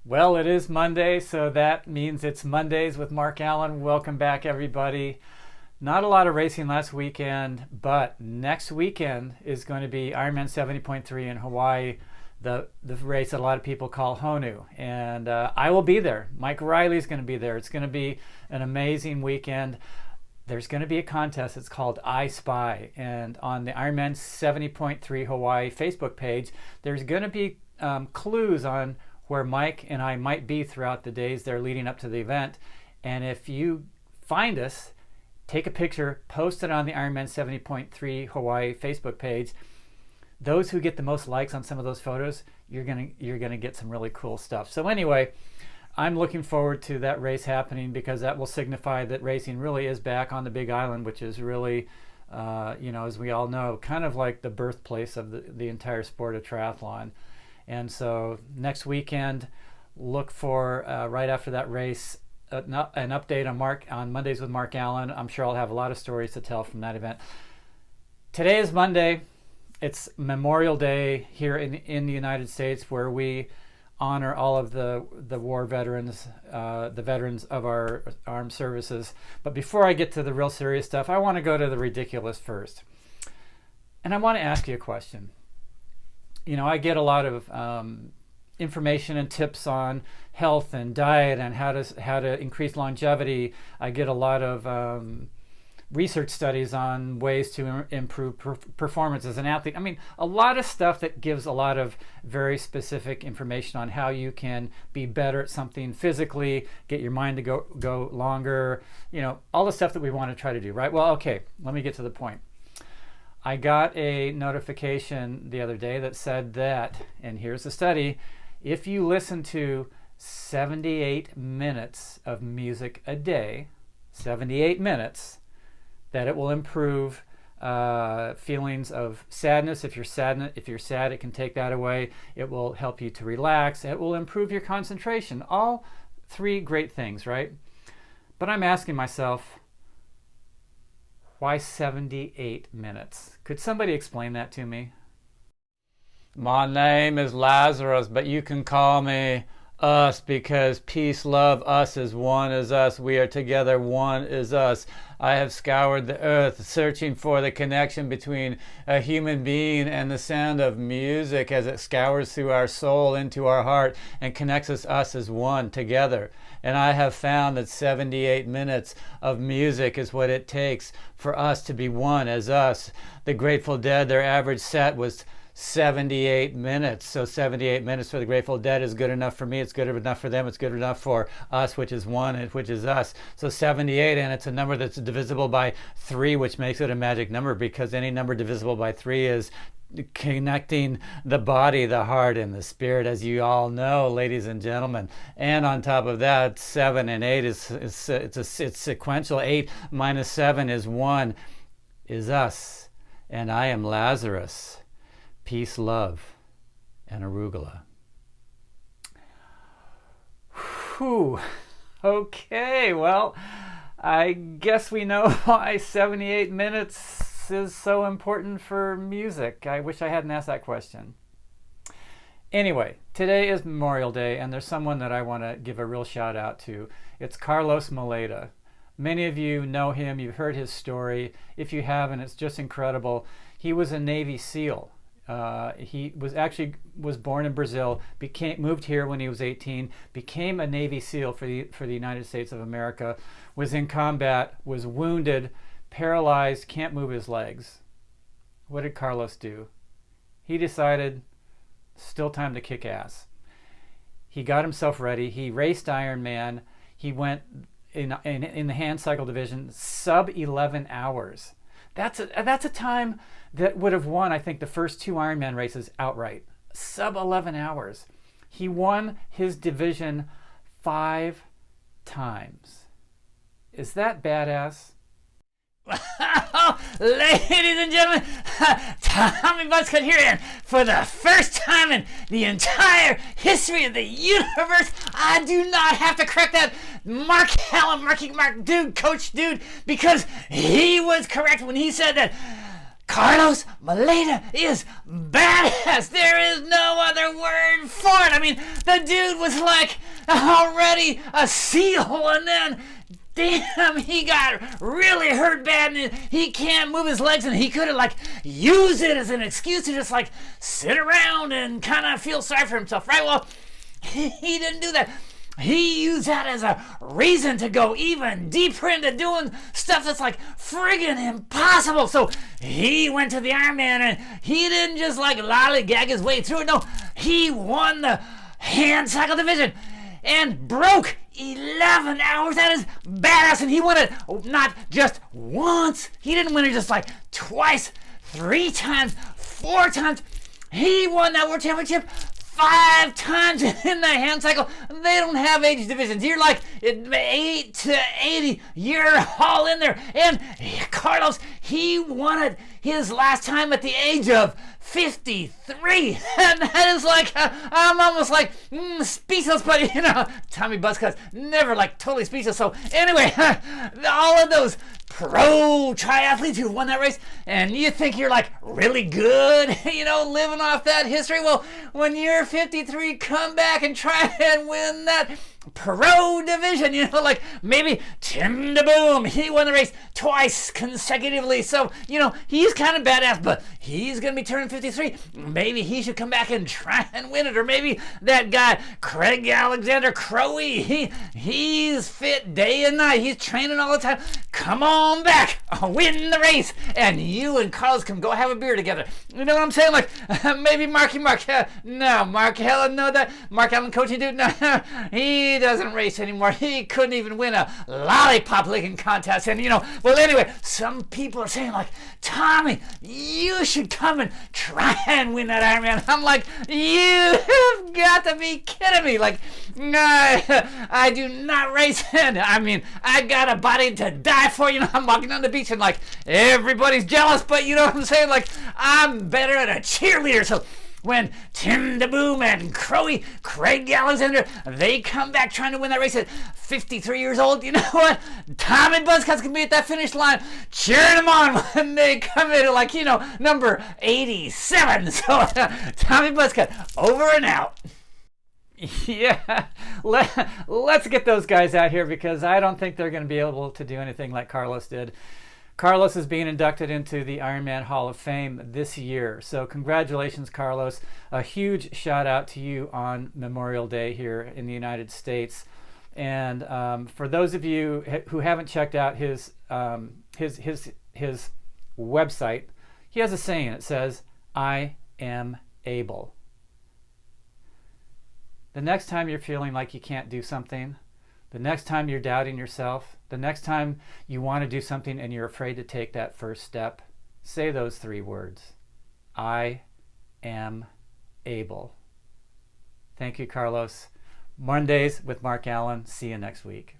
Well, it is Monday, so that means it's Mondays with Mark Allen. Welcome back, everybody. Not a lot of racing last weekend, but next weekend is going to be Ironman 70.3 in Hawaii, the race that a lot of people call Honu. And I will be there. Mike Riley's going to be there. It's going to be an amazing weekend. There's going to be a contest. It's called I Spy. And on the Ironman 70.3 Hawaii Facebook page, there's going to be clues on where Mike and I might be throughout the days there leading up to the event. And if you find us, take a picture, post it on the Ironman 70.3 Hawaii Facebook page. Those who get the most likes on some of those photos, you're gonna get some really cool stuff. So anyway, I'm looking forward to that race happening because that will signify that racing really is back on the Big Island, which is really, as we all know, kind of like the birthplace of the entire sport of triathlon. And so next weekend, look for right after that race an update on Mondays with Mark Allen. I'm sure I'll have a lot of stories to tell from that event. Today is Monday. It's Memorial Day here in the United States, where we honor all of the war veterans, the veterans of our armed services. But before I get to the real serious stuff, I want to go to the ridiculous first. And I want to ask you a question. I get a lot of information and tips on health and diet and how to increase longevity. I get a lot of research studies on ways to improve performance as an athlete. I mean, a lot of stuff that gives a lot of very specific information on how you can be better at something physically, get your mind to go longer, all the stuff that we want to try to do, right? Well, okay, let me get to the point. I got a notification the other day that said that, and here's the study, if you listen to 78 minutes of music a day, 78 minutes, that it will improve feelings of sadness. If you're sad, it can take that away. It will help you to relax. It will improve your concentration. All three great things, right? But I'm asking myself, why 78 minutes? Could somebody explain that to me? My name is Lazarus, but you can call me us because peace, love, us is one is us. We are together, one is us. I have scoured the earth searching for the connection between a human being and the sound of music as it scours through our soul into our heart and connects us as one together. And I have found that 78 minutes of music is what it takes for us to be one as us. The Grateful Dead, their average set was 78 minutes. So 78 minutes for the Grateful Dead is good enough for me. It's good enough for them. It's good enough for us, which is one, which is us. So 78, and it's a number that's divisible by 3, which makes it a magic number, because any number divisible by 3 is connecting the body, the heart, and the spirit, as you all know, ladies and gentlemen. And on top of that, 7 and 8 it's sequential. 8 minus 7 is 1, is us. And I am Lazarus. Peace, love, and arugula. Whew. Okay, well, I guess we know why 78 minutes is so important for music. I wish I hadn't asked that question. Anyway, today is Memorial Day, and there's someone that I want to give a real shout out to. It's Carlos Moleda. Many of you know him. You've heard his story. If you haven't, it's just incredible. He was a Navy SEAL. He was born in Brazil, moved here when he was 18, became a Navy SEAL for the United States of America, was in combat, was wounded, paralyzed, can't move his legs. What did Carlos do? He decided, still time to kick ass. He got himself ready. He raced Ironman. He went in the hand cycle division, sub 11 hours. That's a time that would have won, I think, the first 2 Ironman races outright. Sub 11 hours. He won his division 5 times. Is that badass? Ladies and gentlemen, Tommy Buzzcut here, and for the first time in the entire history of the universe, I do not have to correct that Mark Allen, Mark dude, Coach dude, because he was correct when he said that Carlos Moleda is badass. There is no other word for it. I mean, the dude was like already a SEAL, and then damn, he got really hurt bad, and he can't move his legs, and he could have like used it as an excuse to just like sit around and kind of feel sorry for himself, right? Well, he didn't do that. He used that as a reason to go even deeper into doing stuff that's like friggin' impossible. So he went to the Ironman, and he didn't just like lollygag his way through it. No, he won the hand cycle division and broke 11 hours. That is badass. And he won it not just once. He didn't win it just like twice, 3 times, 4 times. He won that world championship 5 times in the hand cycle. They don't have age divisions. You're like 8 to 80. You're all in there. And Carlos, he won it his last time at the age of 53. And that is like, I'm almost like speechless, but you know, Tommy Buzzcut's never like totally speechless. So anyway, all of those pro triathletes who won that race, and you think you're like really good, you know, living off that history. Well, when you're 53, come back and try and win that pro division, you know, like maybe Tim DeBoom, he won the race twice consecutively, so you know, he's kind of badass, but he's gonna be turning 53. Maybe he should come back and try and win it. Or maybe that guy Craig Alexander Crowe, he's fit day and night, he's training all the time. Come on back, win the race, and you and Carlos can go have a beer together. You know what I'm saying? Like maybe Mark, no, Mark Allen, no, that Mark Allen coaching dude, no, he doesn't race anymore. He couldn't even win a lollipop licking contest. And you know, well, anyway, some people are saying like, Tommy, you should come and try and win that Ironman. I'm like, you have got to be kidding me. Like, I do not race, and I mean, I got a body to die for. You know, I'm walking on the beach and like everybody's jealous, but you know what I'm saying? Like, I'm better at a cheerleader. So when Tim DeBoom and Craig Alexander, they come back trying to win that race at 53 years old, you know what? Tommy Buzzcut's gonna be at that finish line cheering them on when they come in, like, you know, number 87. So Tommy Buzzcut, over and out. Yeah, let's get those guys out here, because I don't think they're going to be able to do anything like Carlos did. Carlos is being inducted into the Ironman Hall of Fame this year. So congratulations, Carlos. A huge shout out to you on Memorial Day here in the United States. And for those of you who haven't checked out his website, he has a saying. It says, "I am able." The next time you're feeling like you can't do something, the next time you're doubting yourself, the next time you want to do something and you're afraid to take that first step, say those 3 words. I am able. Thank you, Carlos. Mondays with Mark Allen. See you next week.